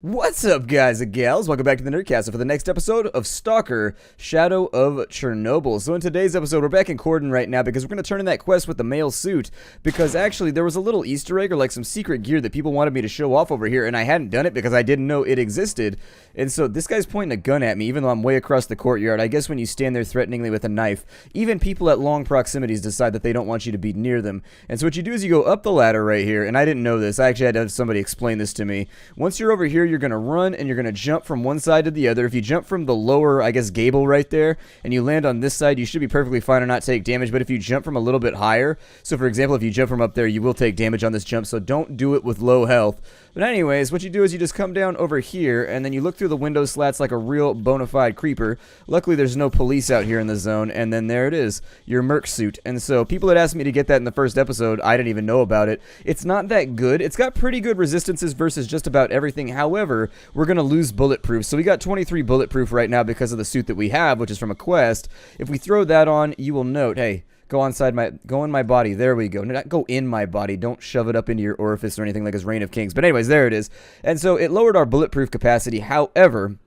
What's up, guys and gals? Welcome back to the Nerdcast for the next episode of Stalker, Shadow of Chernobyl. So in today's episode, we're back in Cordon right now because we're going to turn in that quest with the male suit, because actually there was a little Easter egg or like some secret gear that people wanted me to show off over here, and I hadn't done it because I didn't know it existed. And so this guy's pointing a gun at me even though I'm way across the courtyard. I guess when you stand there threateningly with a knife, even people at long proximities decide that they don't want you to be near them. And so what you do is you go up the ladder right here, and I didn't know this. I actually had to have somebody explain this to me. Once you're over here, you're going to run and you're going to jump from one side to the other. If you jump from the lower, I guess, gable right there, and you land on this side, you should be perfectly fine and not take damage. But if you jump from a little bit higher, so for example, if you jump from up there, you will take damage on this jump, so don't do it with low health. But anyways, what you do is you just come down over here, and then you look through the window slats like a real bona fide creeper. Luckily, there's no police out here in the zone, and then there it is, your Merc suit. And so people had asked me to get that in the first episode. I didn't even know about it. It's not that good. It's got pretty good resistances versus just about everything. However, we're going to lose bulletproof. So we got 23 bulletproof right now because of the suit that we have, which is from a quest. If we throw that on, you will note, hey, go in my body. There we go. No, not go in my body. Don't shove it up into your orifice or anything like his Reign of Kings. But anyways, there it is. And so it lowered our bulletproof capacity. However,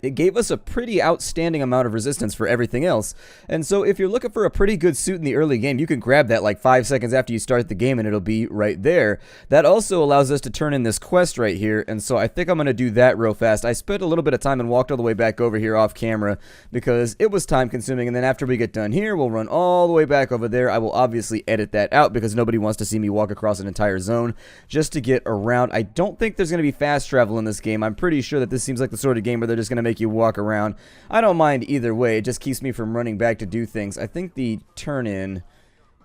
it gave us a pretty outstanding amount of resistance for everything else. And so if you're looking for a pretty good suit in the early game, you can grab that like 5 seconds after you start the game and it'll be right there. That also allows us to turn in this quest right here. And so I think I'm going to do that real fast. I spent a little bit of time and walked all the way back over here off camera because it was time consuming. And then after we get done here, we'll run all the way back over there. I will obviously edit that out because nobody wants to see me walk across an entire zone just to get around. I don't think there's going to be fast travel in this game. I'm pretty sure that this seems like the sort of game where they're just going to make you walk around. I don't mind either way. It just keeps me from running back to do things. I think the turn-in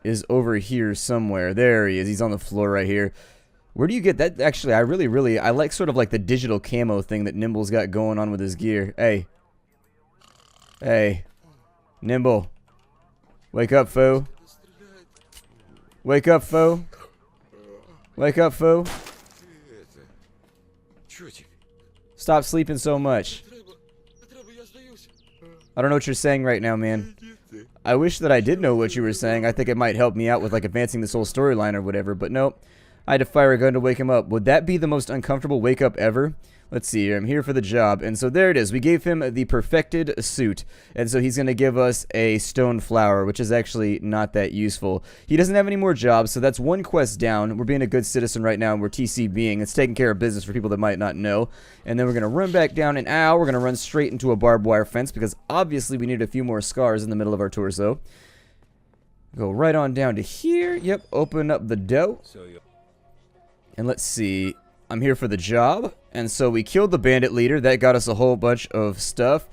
is over here somewhere. There he is. He's on the floor right here. Where do you get that? Actually, I like sort of like the digital camo thing that Nimble's got going on with his gear. Hey. Hey. Nimble. Wake up, foe. Wake up, foe. Wake up, foe. Stop sleeping so much. I don't know what you're saying right now, man. I wish that I did know what you were saying. I think it might help me out with like advancing this whole storyline or whatever, but nope. I had to fire a gun to wake him up. Would that be the most uncomfortable wake up ever? Let's see here. I'm here for the job. And so there it is. We gave him the perfected suit. And so he's going to give us a stone flower, which is actually not that useful. He doesn't have any more jobs, so that's one quest down. We're being a good citizen right now, and we're TCBing. It's taking care of business for people that might not know. And then we're going to run back down, and we're going to run straight into a barbed wire fence because obviously we need a few more scars in the middle of our torso. Go right on down to here. Yep, open up the door. And let's see. I'm here for the job. And so we killed the bandit leader. That got us a whole bunch of stuff.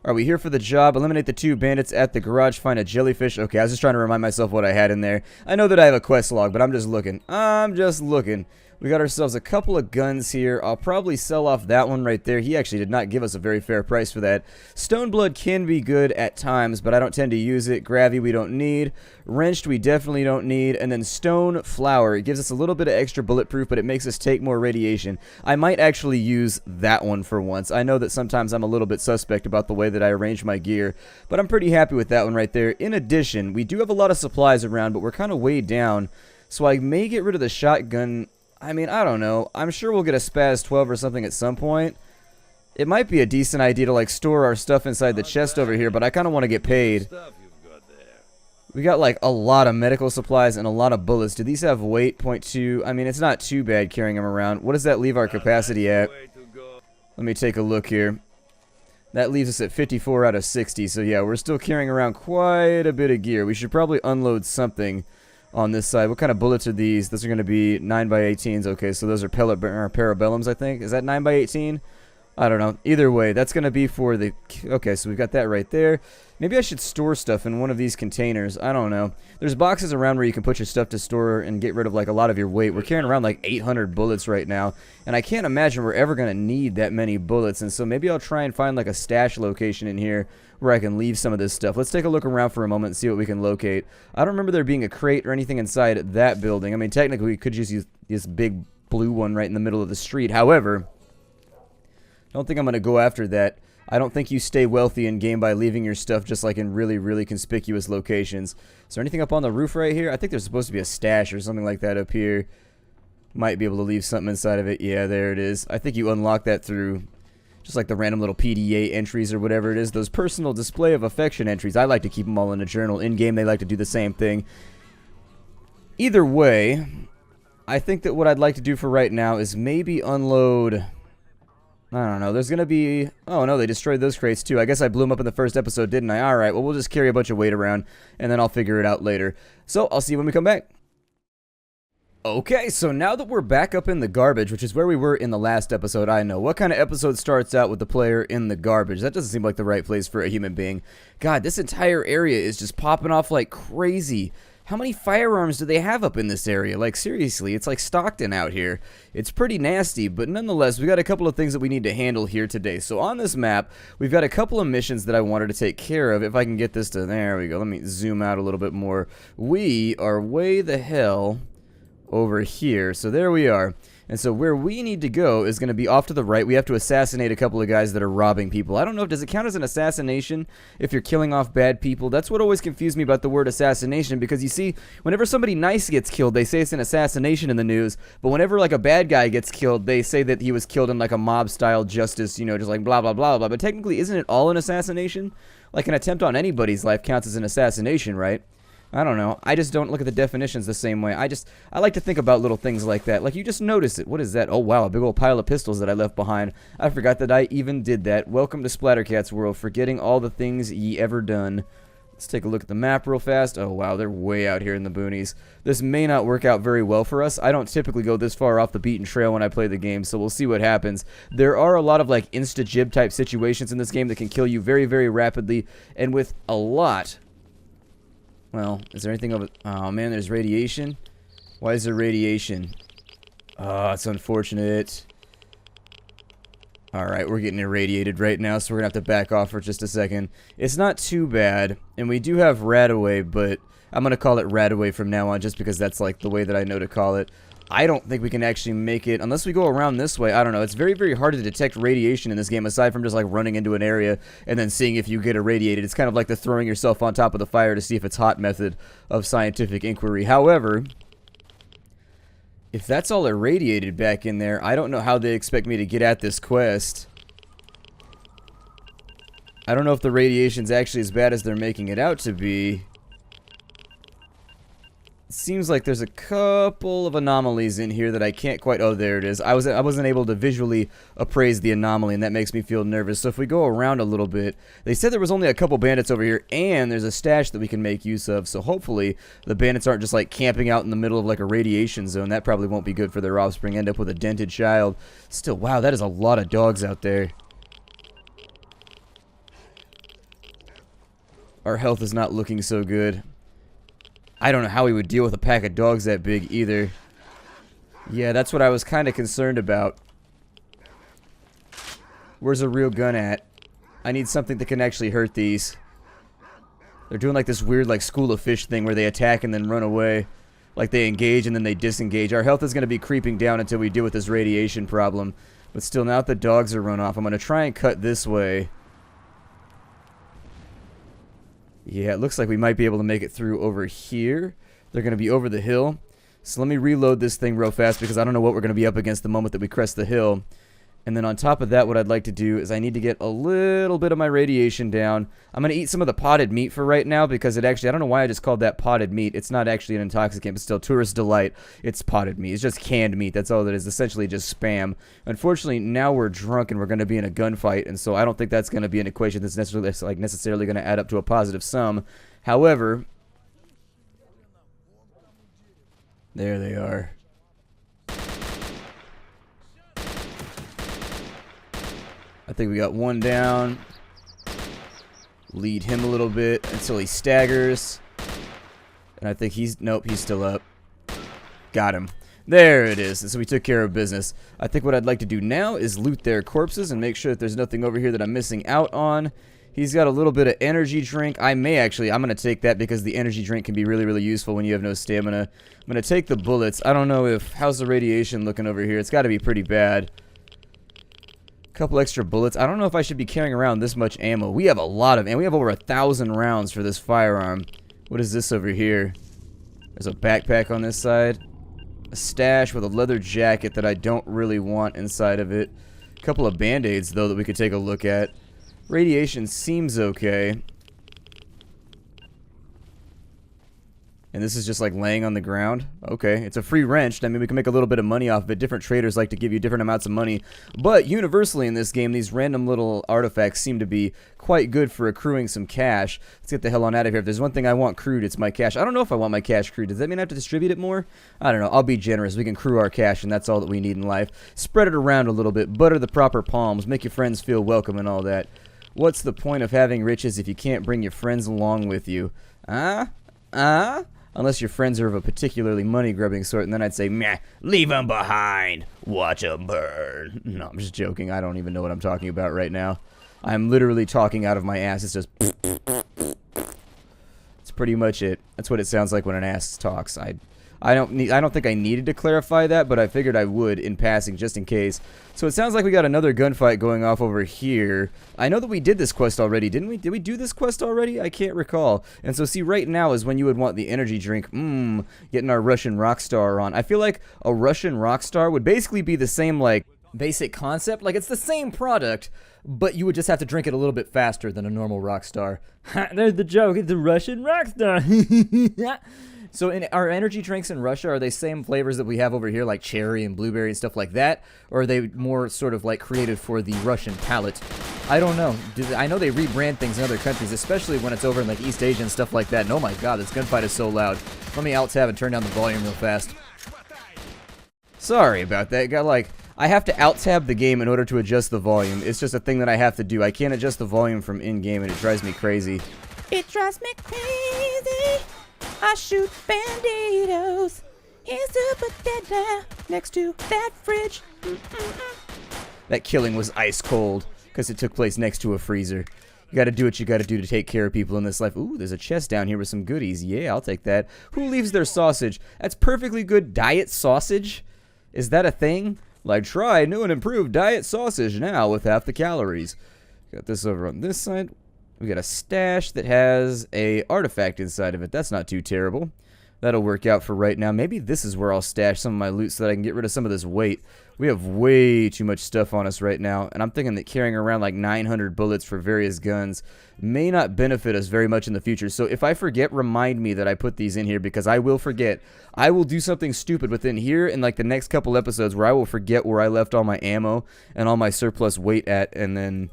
Are we here for the job? Eliminate the 2 bandits at the garage. Find a jellyfish. Okay, I was just trying to remind myself what I had in there. I know that I have a quest log, but I'm just looking. We got ourselves a couple of guns here. I'll probably sell off that one right there. He actually did not give us a very fair price for that. Stone blood can be good at times, but I don't tend to use it. Gravy we don't need. Wrenched we definitely don't need. And then stone flower. It gives us a little bit of extra bulletproof, but it makes us take more radiation. I might actually use that one for once. I know that sometimes I'm a little bit suspect about the way that I arrange my gear, but I'm pretty happy with that one right there. In addition, we do have a lot of supplies around, but we're kind of way down, so I may get rid of the shotgun. I mean, I don't know. I'm sure we'll get a Spaz 12 or something at some point. It might be a decent idea to like store our stuff inside the chest over here, but I kind of want to get paid. We got like a lot of medical supplies and a lot of bullets. Do these have weight? 0.2. I mean, it's not too bad carrying them around. What does that leave our capacity at? Let me take a look here. That leaves us at 54 out of 60. So yeah, we're still carrying around quite a bit of gear. We should probably unload something on this side. What kind of bullets are these? Those are going to be 9x18s. Okay, so those are parabellums, I think. Is that 9x18? I don't know. Either way, that's going to be for the... Okay, so we've got that right there. Maybe I should store stuff in one of these containers. I don't know. There's boxes around where you can put your stuff to store and get rid of like a lot of your weight. We're carrying around like 800 bullets right now, and I can't imagine we're ever going to need that many bullets, and so maybe I'll try and find like a stash location in here where I can leave some of this stuff. Let's take a look around for a moment and see what we can locate. I don't remember there being a crate or anything inside that building. I mean, technically we could just use this big blue one right in the middle of the street. However, I don't think I'm going to go after that. I don't think you stay wealthy in game by leaving your stuff just like in really, really conspicuous locations. Is there anything up on the roof right here? I think there's supposed to be a stash or something like that up here. Might be able to leave something inside of it. Yeah, there it is. I think you unlock that through just like the random little PDA entries or whatever it is. Those personal display of affection entries. I like to keep them all in a journal. In-game, they like to do the same thing. Either way, I think that what I'd like to do for right now is maybe unload... I don't know. There's going to be... Oh, no, they destroyed those crates, too. I guess I blew them up in the first episode, didn't I? All right, well, we'll just carry a bunch of weight around, and then I'll figure it out later. So, I'll see you when we come back. Okay, so now that we're back up in the garbage, which is where we were in the last episode, I know. What kind of episode starts out with the player in the garbage? That doesn't seem like the right place for a human being. God, this entire area is just popping off like crazy. How many firearms do they have up in this area? Like, seriously, it's like Stockton out here. It's pretty nasty, but nonetheless, we got a couple of things that we need to handle here today. So on this map, we've got a couple of missions that I wanted to take care of. If I can get this to... There we go. Let me zoom out a little bit more. We are way the hell... over here. So there we are. And so where we need to go is going to be off to the right. We have to assassinate a couple of guys that are robbing people. I don't know, does it count as an assassination if you're killing off bad people? That's what always confused me about the word assassination, because you see, whenever somebody nice gets killed, they say it's an assassination in the news, but whenever like a bad guy gets killed, they say that he was killed in like a mob-style justice, you know, just like blah, blah, blah, blah. But technically, isn't it all an assassination? Like an attempt on anybody's life counts as an assassination, right? I don't know. I just don't look at the definitions the same way. I like to think about little things like that. Like, you just notice it. What is that? Oh, wow, a big old pile of pistols that I left behind. I forgot that I even did that. Welcome to Splattercat's world, forgetting all the things ye ever done. Let's take a look at the map real fast. Oh, wow, they're way out here in the boonies. This may not work out very well for us. I don't typically go this far off the beaten trail when I play the game, so we'll see what happens. There are a lot of, like, insta-jib type situations in this game that can kill you very, very rapidly, and with a lot... Well, is there anything over... Oh, man, there's radiation. Why is there radiation? Oh, it's unfortunate. Alright, we're getting irradiated right now, so we're going to have to back off for just a second. It's not too bad, and we do have Radaway, but I'm going to call it Radaway from now on just because that's, like, the way that I know to call it. I don't think we can actually make it, unless we go around this way. I don't know. It's very, very hard to detect radiation in this game, aside from just, like, running into an area and then seeing if you get irradiated. It's kind of like the throwing yourself on top of the fire to see if it's hot method of scientific inquiry. However, if that's all irradiated back in there, I don't know how they expect me to get at this quest. I don't know if the radiation's actually as bad as they're making it out to be. Seems like there's a couple of anomalies in here that I can't quite... Oh, there it is. I wasn't able to visually appraise the anomaly, and that makes me feel nervous. So if we go around a little bit... They said there was only a couple bandits over here, and there's a stash that we can make use of. So hopefully the bandits aren't just, like, camping out in the middle of, like, a radiation zone. That probably won't be good for their offspring. End up with a dented child. Still, wow, that is a lot of dogs out there. Our health is not looking so good. I don't know how we would deal with a pack of dogs that big either. Yeah, that's what I was kind of concerned about. Where's a real gun at? I need something that can actually hurt these. They're doing like this weird like school of fish thing where they attack and then run away. Like they engage and then they disengage. Our health is going to be creeping down until we deal with this radiation problem. But still, now that the dogs are run off, I'm going to try and cut this way. Yeah, it looks like we might be able to make it through over here. They're going to be over the hill. So let me reload this thing real fast because I don't know what we're going to be up against the moment that we crest the hill. And then on top of that, what I'd like to do is I need to get a little bit of my radiation down. I'm going to eat some of the potted meat for right now because it actually, I don't know why I just called that potted meat. It's not actually an intoxicant, but still tourist delight. It's potted meat. It's just canned meat. That's all that is. Essentially just spam. Unfortunately, now we're drunk and we're going to be in a gunfight. And so I don't think that's going to be an equation that's necessarily going to add up to a positive sum. However, there they are. I think we got one down. Lead him a little bit until he staggers. And I think he's... Nope, he's still up. Got him. There it is. And so we took care of business. I think what I'd like to do now is loot their corpses and make sure that there's nothing over here that I'm missing out on. He's got a little bit of energy drink. I'm going to take that because the energy drink can be really, really useful when you have no stamina. I'm going to take the bullets. I don't know if... How's the radiation looking over here? It's got to be pretty bad. Couple extra bullets. I don't know if I should be carrying around this much ammo. We have a lot of ammo. We have over 1,000 rounds for this firearm. What is this over here? There's a backpack on this side. A stash with a leather jacket that I don't really want inside of it. A couple of band-aids, though, that we could take a look at. Radiation seems okay. And this is just like laying on the ground. Okay, it's a free wrench. I mean, we can make a little bit of money off of it. Different traders like to give you different amounts of money. But universally in this game, these random little artifacts seem to be quite good for accruing some cash. Let's get the hell on out of here. If there's one thing I want crewed, it's my cash. I don't know if I want my cash crewed. Does that mean I have to distribute it more? I don't know. I'll be generous. We can crew our cash, and that's all that we need in life. Spread it around a little bit. Butter the proper palms. Make your friends feel welcome and all that. What's the point of having riches if you can't bring your friends along with you? Unless your friends are of a particularly money-grubbing sort, and then I'd say, meh, leave them behind. Watch them burn. No, I'm just joking. I don't even know what I'm talking about right now. I'm literally talking out of my ass. It's just... That's pretty much it. That's what it sounds like when an ass talks. I don't think I needed to clarify that, but I figured I would in passing just in case. So it sounds like we got another gunfight going off over here. I know that we did this quest already, didn't we? Did we do this quest already? I can't recall. And so see, right now is when you would want the energy drink. Getting our Russian Rockstar on. I feel like a Russian Rockstar would basically be the same, like, basic concept. Like, it's the same product, but you would just have to drink it a little bit faster than a normal Rockstar. There's the joke. It's a Russian Rockstar. So in our energy drinks in Russia, are they same flavors that we have over here, like cherry and blueberry and stuff like that? Or are they more sort of like created for the Russian palate? I don't know. I know they rebrand things in other countries, especially when it's over in like East Asia and stuff like that. And oh my god, this gunfight is so loud. Let me alt-tab and turn down the volume real fast. Sorry about that. Got like... I have to alt-tab the game in order to adjust the volume. It's just a thing that I have to do. I can't adjust the volume from in-game and it drives me crazy. It drives me crazy. I shoot banditos. Here's to put that down next to that fridge. That killing was ice cold because it took place next to a freezer. You gotta do what you gotta do to take care of people in this life. Ooh, there's a chest down here with some goodies. Yeah, I'll take that. Who leaves their sausage? That's perfectly good diet sausage. Is that a thing? Like, try new and improved diet sausage now with half the calories. Got this over on this side. We got a stash that has a artifact inside of it. That's not too terrible. That'll work out for right now. Maybe this is where I'll stash some of my loot so that I can get rid of some of this weight. We have way too much stuff on us right now, and I'm thinking that carrying around like 900 bullets for various guns may not benefit us very much in the future. So if I forget, remind me that I put these in here, because I will forget. I will do something stupid within here in like the next couple episodes where I will forget where I left all my ammo and all my surplus weight at, and then...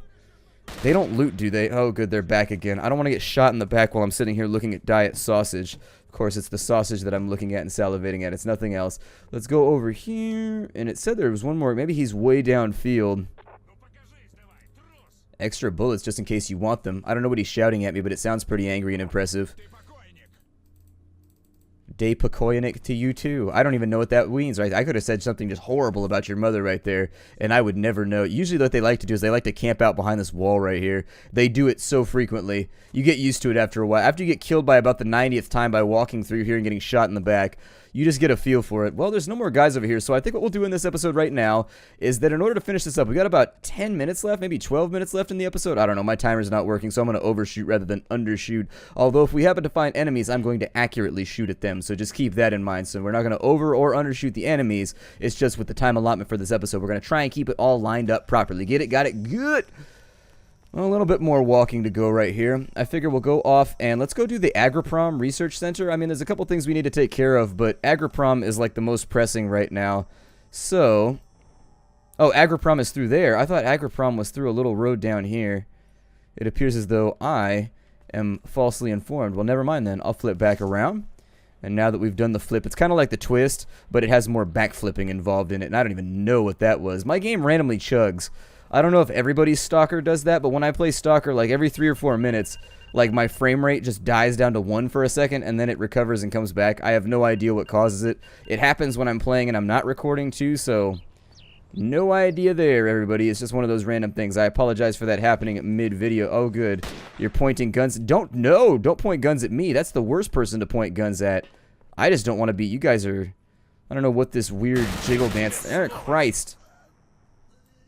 They don't loot, do they? Oh, good, they're back again. I don't want to get shot in the back while I'm sitting here looking at diet sausage. Of course, it's the sausage that I'm looking at and salivating at. It's nothing else. Let's go over here. And it said there was one more. Maybe he's way downfield. Extra bullets just in case you want them. I don't know what he's shouting at me, but it sounds pretty angry and impressive. Day Pokoyanik to you too. I don't even know what that means, right? I could have said something just horrible about your mother right there, and I would never know. Usually what they like to do is they like to camp out behind this wall right here. They do it so frequently. You get used to it after a while. After you get killed by about the 90th time by walking through here and getting shot in the back, you just get a feel for it. Well, there's no more guys over here, so I think what we'll do in this episode right now is that in order to finish this up, we got about 10 minutes left, maybe 12 minutes left in the episode. I don't know, my timer's not working, so I'm going to overshoot rather than undershoot. Although if we happen to find enemies, I'm going to accurately shoot at them, so just keep that in mind. So we're not going to over or undershoot the enemies. It's just with the time allotment for this episode, we're going to try and keep it all lined up properly. Get it? Got it? Good! Well, a little bit more walking to go right here. I figure we'll go off and let's go do the Agroprom Research Center. I mean, there's a couple things we need to take care of, but Agroprom is like the most pressing right now. So, oh, Agroprom is through there. I thought Agroprom was through a little road down here. It appears as though I am falsely informed. Well, never mind then. I'll flip back around. And now that we've done the flip, it's kind of like the twist, but it has more backflipping involved in it, and I don't even know what that was. My game randomly chugs. I don't know if everybody's Stalker does that, but when I play Stalker, like every 3 or 4 minutes, like my frame rate just dies down to 1 for a second, and then it recovers and comes back. I have no idea what causes it. It happens when I'm playing and I'm not recording too, so no idea there, everybody. It's just one of those random things. I apologize for that happening mid-video. Oh, good. You're pointing guns. Don't point guns at me. That's the worst person to point guns at. I just don't want to be. You guys are, I don't know what this weird jiggle dance. Christ.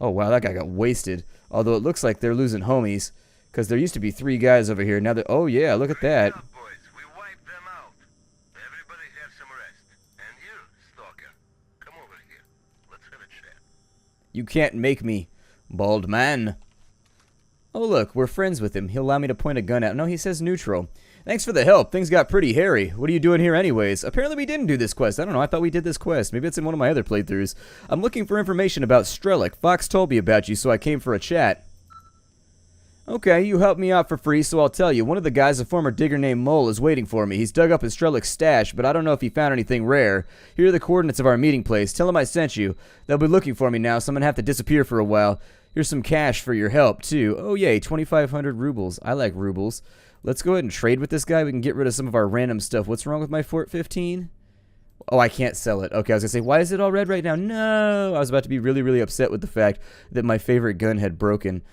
Oh, wow, that guy got wasted. Although it looks like they're losing homies, because there used to be 3 guys over here. Now they're... Oh, yeah, look at that. Boys, we wiped them out. Everybody have some rest. And you, Stalker, You can't make me, bald man. Oh, look, we're friends with him. He'll allow me to point a gun at. No, he says neutral. Thanks for the help. Things got pretty hairy. What are you doing here anyways? Apparently we didn't do this quest. I don't know. I thought we did this quest. Maybe it's in one of my other playthroughs. I'm looking for information about Strelick. Fox told me about you, so I came for a chat. Okay, you helped me out for free, so I'll tell you. One of the guys, a former digger named Mole, is waiting for me. He's dug up his Strelick's stash, but I don't know if he found anything rare. Here are the coordinates of our meeting place. Tell him I sent you. They'll be looking for me now, so I'm going to have to disappear for a while. Here's some cash for your help, too. Oh, yay, 2,500 rubles. I like rubles. Let's go ahead and trade with this guy. We can get rid of some of our random stuff. What's wrong with my Fort 15? Oh, I can't sell it. Okay, I was going to say, why is it all red right now? No! I was about to be really, really upset with the fact that my favorite gun had broken.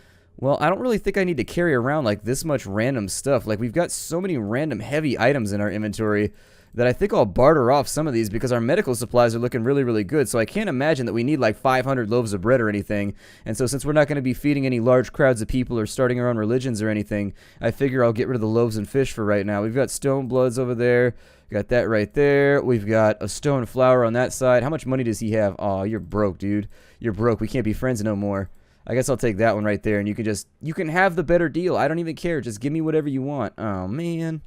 Well, I don't really think I need to carry around, like, this much random stuff. Like, we've got so many random heavy items in our inventory that I think I'll barter off some of these because our medical supplies are looking really, really good. So I can't imagine that we need like 500 loaves of bread or anything. And so since we're not going to be feeding any large crowds of people or starting our own religions or anything, I figure I'll get rid of the loaves and fish for right now. We've got stone bloods over there. Got that right there. We've got a stone flower on that side. How much money does he have? Aw, you're broke, dude. You're broke. We can't be friends no more. I guess I'll take that one right there, and you can have the better deal. I don't even care. Just give me whatever you want. Oh, man.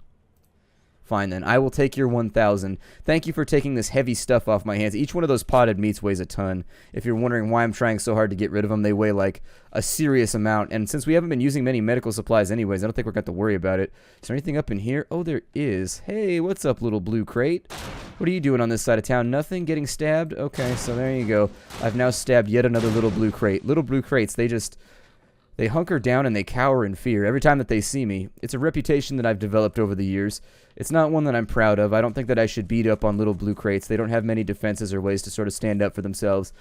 Fine, then. I will take your 1,000. Thank you for taking this heavy stuff off my hands. Each one of those potted meats weighs a ton. If you're wondering why I'm trying so hard to get rid of them, they weigh, like, a serious amount. And since we haven't been using many medical supplies anyways, I don't think we're going to have to worry about it. Is there anything up in here? Oh, there is. Hey, what's up, little blue crate? What are you doing on this side of town? Nothing? Getting stabbed? Okay, so there you go. I've now stabbed yet another little blue crate. Little blue crates, they hunker down and they cower in fear every time that they see me. It's a reputation that I've developed over the years. It's not one that I'm proud of. I don't think that I should beat up on little blue crates. They don't have many defenses or ways to sort of stand up for themselves.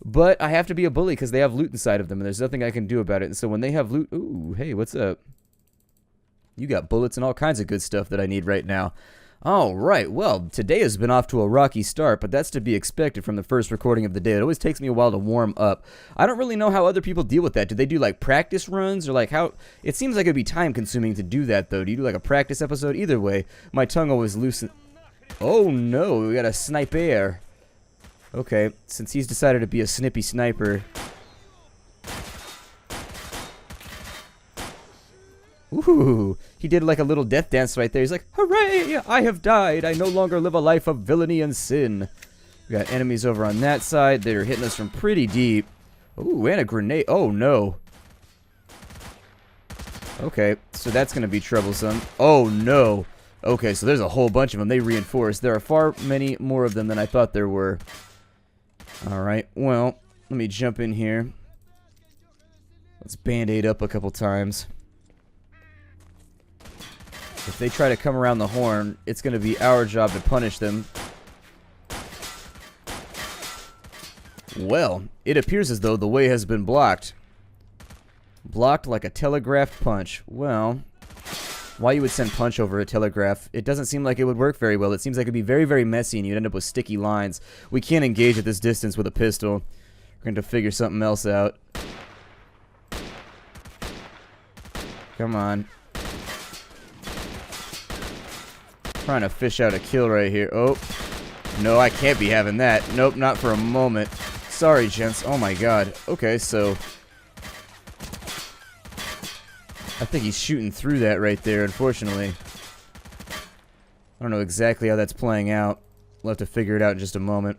But I have to be a bully because they have loot inside of them, and there's nothing I can do about it. And so when they have loot... Ooh, hey, what's up? You got bullets and all kinds of good stuff that I need right now. All right, well, today has been off to a rocky start, but that's to be expected from the first recording of the day. It always takes me a while to warm up. I don't really know how other people deal with that. Do they do, like, practice runs, or, like, how... It seems like it'd be time-consuming to do that, though. Do you do, like, a practice episode? Either way, my tongue always loosens... Oh, no, we got a sniper. Okay, since he's decided to be a snippy sniper... Ooh, he did like a little death dance right there. He's like, hooray, I have died. I no longer live a life of villainy and sin. We got enemies over on that side. They're hitting us from pretty deep. Ooh, and a grenade. Oh, no. Okay, so that's going to be troublesome. Oh, no. Okay, so there's a whole bunch of them. They reinforced. There are far many more of them than I thought there were. All right, well, let me jump in here. Let's band-aid up a couple times. If they try to come around the horn, it's going to be our job to punish them. Well, it appears as though the way has been blocked. Blocked like a telegraphed punch. Well, why you would send punch over a telegraph? It doesn't seem like it would work very well. It seems like it would be very, very messy and you'd end up with sticky lines. We can't engage at this distance with a pistol. We're going to figure something else out. Come on. Trying to fish out a kill right here. Oh, no, I can't be having that. Nope, not for a moment. Sorry, gents. Oh my god. Okay, so I think he's shooting through that right there, unfortunately. I don't know exactly how that's playing out. We'll have to figure it out in just a moment.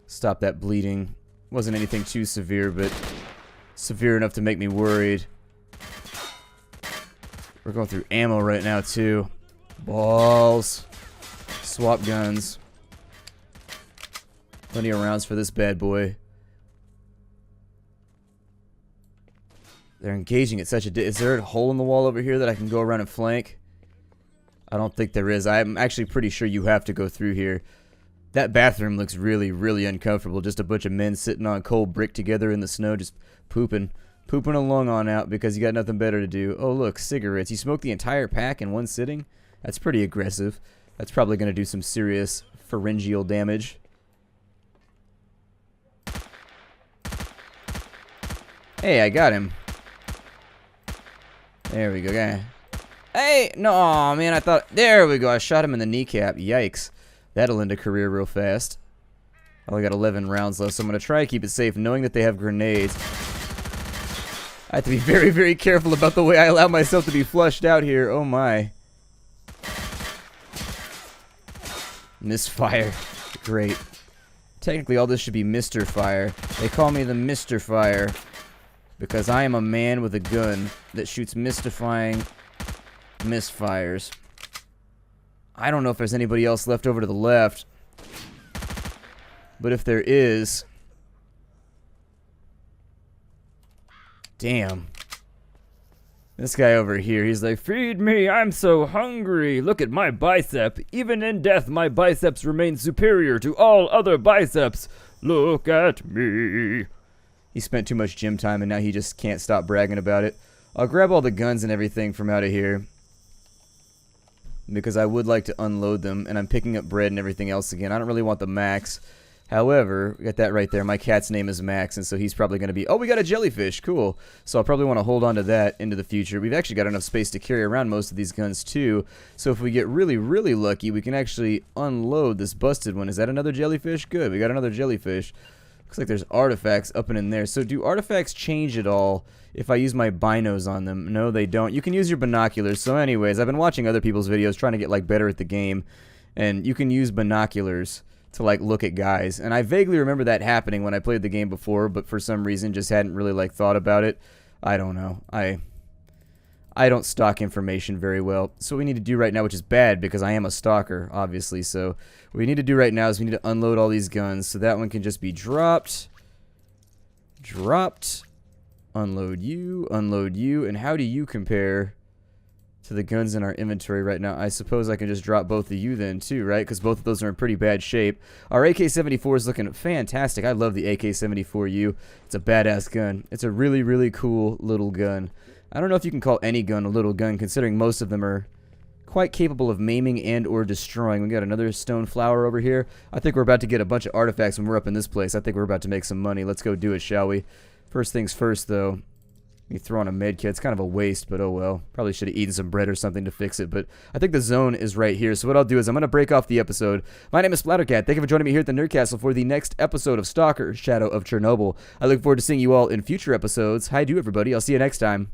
Stop that bleeding. Wasn't anything too severe, but severe enough to make me worried. We're going through ammo right now, too. Balls. Swap guns. Plenty of rounds for this bad boy. They're engaging at such a... Is there a hole in the wall over here that I can go around and flank? I don't think there is. I'm actually pretty sure you have to go through here. That bathroom looks really, really uncomfortable. Just a bunch of men sitting on cold brick together in the snow, just pooping. Pooping along on out because you got nothing better to do. Oh, look, cigarettes. You smoked the entire pack in one sitting? That's pretty aggressive. That's probably going to do some serious pharyngeal damage. Hey, I got him. There we go. Hey! No, aw, man, I thought... There we go. I shot him in the kneecap. Yikes. That'll end a career real fast. I only got 11 rounds left, so I'm going to try to keep it safe, knowing that they have grenades. I have to be very, very careful about the way I allow myself to be flushed out here. Oh my. Misfire. Great. Technically, all this should be Mr. Fire. They call me the Mr. Fire because I am a man with a gun that shoots mystifying misfires. I don't know if there's anybody else left over to the left, but if there is... Damn. This guy over here, he's like, feed me, I'm so hungry. Look at my bicep. Even in death, my biceps remain superior to all other biceps. Look at me. He spent too much gym time and now he just can't stop bragging about it. I'll grab all the guns and everything from out of here, because I would like to unload them, and I'm picking up bread and everything else again. I don't really want the Max. However, we got that right there. My cat's name is Max, and so he's probably going to be... Oh, we got a jellyfish. Cool. So I'll probably want to hold on to that into the future. We've actually got enough space to carry around most of these guns, too. So if we get really, really lucky, we can actually unload this busted one. Is that another jellyfish? Good. We got another jellyfish. Looks like there's artifacts up and in there. So do artifacts change at all if I use my binos on them? No, they don't. You can use your binoculars. So anyways, I've been watching other people's videos trying to get like better at the game. And you can use binoculars to like look at guys, and I vaguely remember that happening when I played the game before, but for some reason just hadn't really like thought about it. I don't know. I don't stock information very well. So what we need to do right now, which is bad because I am a stalker, obviously. So what we need to do right now is we need to unload all these guns. So that one can just be dropped. Unload you, and how do you compare to the guns in our inventory right now? I suppose I can just drop both of you then too, right? Because both of those are in pretty bad shape. Our AK-74 is looking fantastic. I love the AK-74U. It's a badass gun. It's a really, really cool little gun. I don't know if you can call any gun a little gun, considering most of them are quite capable of maiming and or destroying. We got another stone flower over here. I think we're about to get a bunch of artifacts when we're up in this place. I think we're about to make some money. Let's go do it, shall we? First things first, though. You throw on a med kit. It's kind of a waste, but oh well. Probably should have eaten some bread or something to fix it, but I think the zone is right here. So what I'll do is I'm going to break off the episode. My name is Splattercat. Thank you for joining me here at the Nerd Castle for the next episode of Stalker, Shadow of Chernobyl. I look forward to seeing you all in future episodes. Hi, do everybody. I'll see you next time.